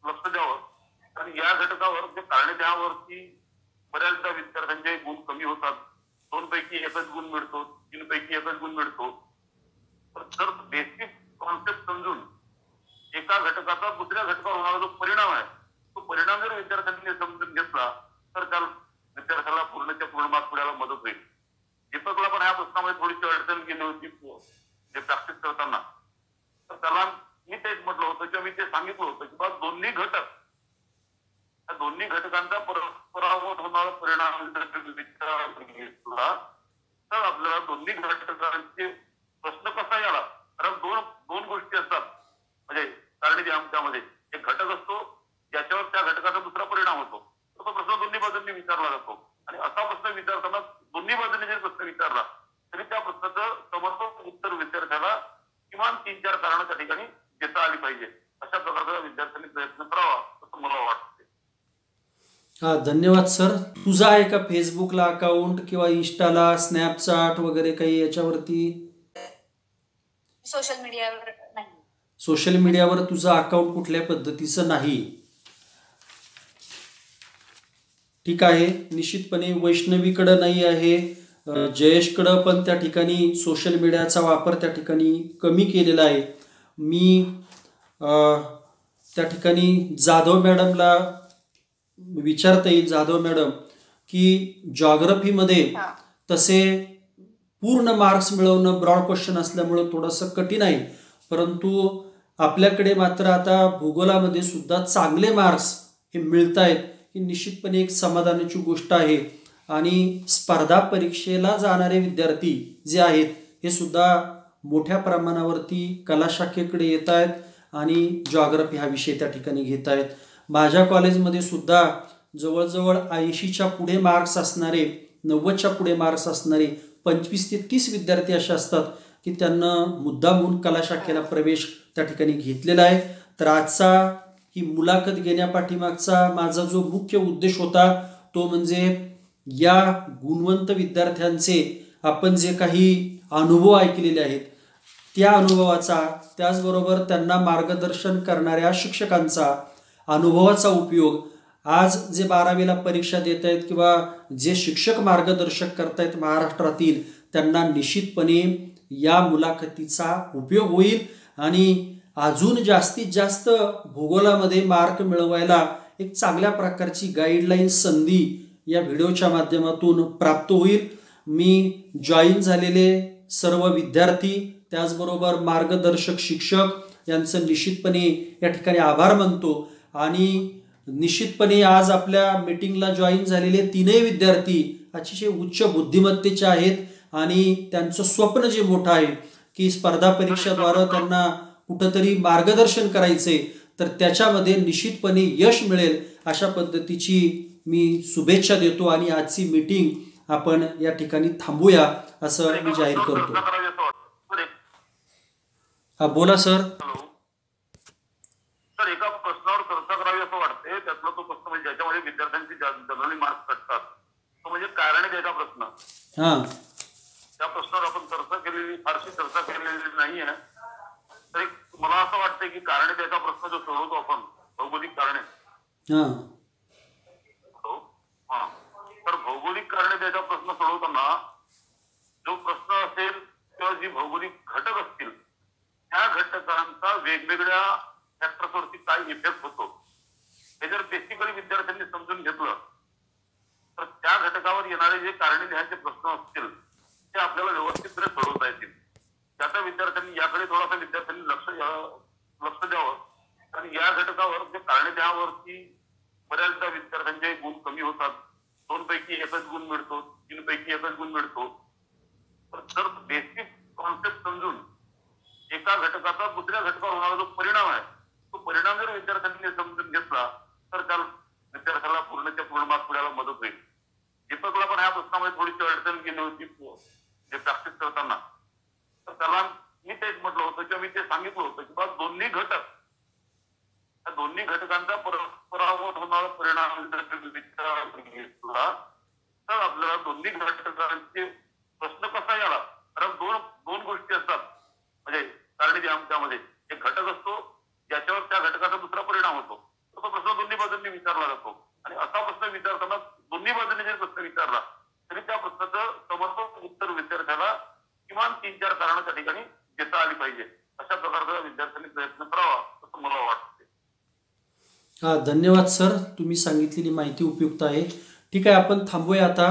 लक्ष द्यावं. आणि या घटकावर जे कारणे लिहावरती बऱ्याचदा विद्यार्थ्यांचे गुण कमी होतात. 2 पैकी 1च गुण मिळतो, 3 पैकी 1च गुण मिळतो. तर बेसिक कॉन्सेप्ट समजून एका घटकाचा दुसऱ्या घटकावर होणारा जो परिणाम आहे तो परिणाम जर विद्यार्थ्यांनी समजून घेतला तर त्या विद्यार्थ्याला पूर्णच्या पूर्ण मार्क्स मिळायला मदत होईल. दीपकला पण ह्या प्रश्नामध्ये थोडीशी अडचण गेली होती जे प्रॅक्टिस करताना. तर त्याला मी तेच म्हटलं होतं किंवा मी ते सांगितलं होतं की दोन्ही घटक, त्या दोन्ही घटकांचा परस्परावर होणारा परिणाम घेतला तर आपल्याला दोन्ही घटकांचे प्रश्न कसा याला, कारण दोन गोष्टी असतात म्हणजे कारणे त्यामध्ये एक घटक असतो ज्याच्यावर त्या घटकाचा दुसरा परिणाम होतो. तो प्रश्न दोन्ही बाजूंनी विचारला जातो. आणि असा प्रश्न विचारताना दोन्ही बाजूंनी जर प्रश्न विचारला तरी त्या प्रश्नाचं समर्पक उत्तर विद्यार्थ्याला किमान 3-4 कारणं त्या ठिकाणी देता आली पाहिजे. अशा प्रकारचा विद्यार्थ्यांनी प्रयत्न करावा असं मला वाटते. धन्यवाद सर. तुझा आहे का फेसबुकला अकाउंट किंवा इंस्टाला, स्नॅपचॅट वगैरे काही याच्यावरती? सोशल मीडियावर नाही. सोशल मीडियावर तुझं अकाउंट कुठल्या पद्धतीचं नाही. ठीक आहे, निश्चितपणे वैष्णवीकडं नाही आहे, जयेशकडं पण त्या ठिकाणी सोशल मीडियाचा वापर त्या ठिकाणी कमी केलेला आहे. मी त्या ठिकाणी जाधव मॅडमला विचारता येईल, जाधव मॅडम, की जॉग्रफीमध्ये तसे पूर्ण मार्क्स मिळवणं ब्रॉड क्वेश्चन असल्यामुळं थोडंसं कठीण आहे, परंतु आपल्याकडे मात्र आता भूगोलामध्ये सुद्धा चांगले मार्क्स हे मिळत आहेत, ही निश्चितपणे एक समाधानाची गोष्ट आहे. आणि स्पर्धा परीक्षेला जाणारे विद्यार्थी जे आहेत हे सुद्धा मोठ्या प्रमाणावरती कला शाखेकडे येत आहेत आणि जॉग्रफी हा विषय त्या ठिकाणी घेत आहेत. माझ्या कॉलेजमध्ये सुद्धा जवळजवळ 80च्या पुढे मार्क्स असणारे, 90च्या पुढे मार्क्स असणारे 25 ते 30 विद्यार्थी असे असतात की त्यांना मुद्दामहून कला शाखेला प्रवेश त्या ठिकाणी घेतलेला आहे. तर आजचा ही मुलाखत घेण्यापाठीमागचा माझा जो मुख्य उद्देश होता तो म्हणजे या गुणवंत विद्यार्थ्यांचे आपण जे काही अनुभव ऐकलेले आहेत त्या अनुभवाचा, त्याचबरोबर त्यांना मार्गदर्शन करणाऱ्या शिक्षकांचा अनुभवाचा उपयोग आज जे 12वीला परीक्षा देत आहेत किंवा जे शिक्षक मार्गदर्शक करतायत महाराष्ट्रातील त्यांना निश्चितपणे या मुलाखतीचा उपयोग होईल आणि अजून जास्तीत जास्त भूगोलामध्ये मार्क मिळवायला एक चांगल्या प्रकारची गाईडलाईन संधी या व्हिडिओच्या माध्यमातून प्राप्त होईल. मी जॉईन झालेले सर्व विद्यार्थी त्याचबरोबर मार्गदर्शक शिक्षक यांचं निश्चितपणे या ठिकाणी आभार मानतो. आणि निश्चितपणे आज आपल्या मीटिंगला जॉईन झालेले 3ही विद्यार्थी अतिशय उच्च बुद्धिमत्तेचे आहेत आणि त्यांचं स्वप्न जे मोठं आहे की स्पर्धा परीक्षाद्वारे त्यांना कुठंतरी मार्गदर्शन करायचे, तर त्याच्यामध्ये निश्चितपणे यश मिळेल अशा पद्धतीची मी शुभेच्छा देतो आणि आजची मीटिंग आपण या ठिकाणी थांबूया असं मी जाहीर करतो. हा बोला सर. सर, एका प्रश्नावर चर्चा करावी असं वाटते. त्यातला तो प्रश्न म्हणजे ज्याच्यामध्ये विद्यार्थ्यांची जनरली मार्क्स कटतात, तो म्हणजे कारणे द्यायचा प्रश्न. हा, त्या प्रश्नावर आपण फारशी चर्चा केलेली नाहीये. तर मला असं वाटतंय की कारणे द्यायचा प्रश्न जो सोडवतो आपण, भौगोलिक कारणे, तर भौगोलिक कारणे द्यायचा प्रश्न सोडवताना जो प्रश्न असेल किंवा जी भौगोलिक घटक असतील त्या घटकांचा वेगवेगळ्या फॅक्टर्सवरती काय इफेक्ट होतो हे जर बेसिकली विद्यार्थ्यांनी समजून घेतलं तर त्या घटकावर येणारे जे कारणे लिहायचे प्रश्न असतील ते आपल्याला व्यवस्थितपणे सोडवता येतील. त्याचा विद्यार्थ्यांनी याकडे थोडासा लक्ष द्यावं. कारण या घटकावर जे कारणे लिहावरती बऱ्याचदा विद्यार्थ्यांचे गुण कमी होतात. 2 पैकी 1च गुण मिळतो, 3 पैकी 1च गुण मिळतो. तर बेसिक कॉन्सेप्ट समजून एका घटकाचा दुसऱ्या घटकावर होणारा जो परिणाम आहे तो परिणाम जर विद्यार्थ्यांनी समजून घेतला तर त्या विद्यार्थ्याला पूर्णच्या पूर्ण मार्क्स मिळायला मदत होईल. दीपकला पण ह्या प्रश्नामध्ये थोडीशी अडचण गेली होती जे प्रॅक्टिस करताना. तर त्याला मी तेच म्हटलं होतं किंवा मी ते सांगितलं होतं की बाबा दोन्ही घटक, त्या दोन्ही घटकांचा परस्परावर होणारा परिणाम घेतला तर आपल्याला दोन्ही घटकांचे प्रश्न कसा याला. कारण दोन गोष्टी असतात म्हणजे कारणे त्यामध्ये एक घटक असतो ज्याच्यावर त्या घटकाचा दुसरा परिणाम होतो. तो प्रश्न दोन्ही बाजूंनी विचारला जातो आणि असा प्रश्न विचारताना दोन्ही बाजूंनी जर प्रश्न विचारला तरी त्या प्रश्नाचं समर्पक उत्तर विद्यार्थ्याला किमान 3-4 कारणं त्या ठिकाणी देता आली पाहिजे. अशा प्रकारचा विद्यार्थ्यांनी प्रयत्न करावा असं मला वाटते. धन्यवाद सर, तुम्ही सांगितलेली माहिती उपयुक्त आहे. ठीक आहे, आपण थांबूया आता.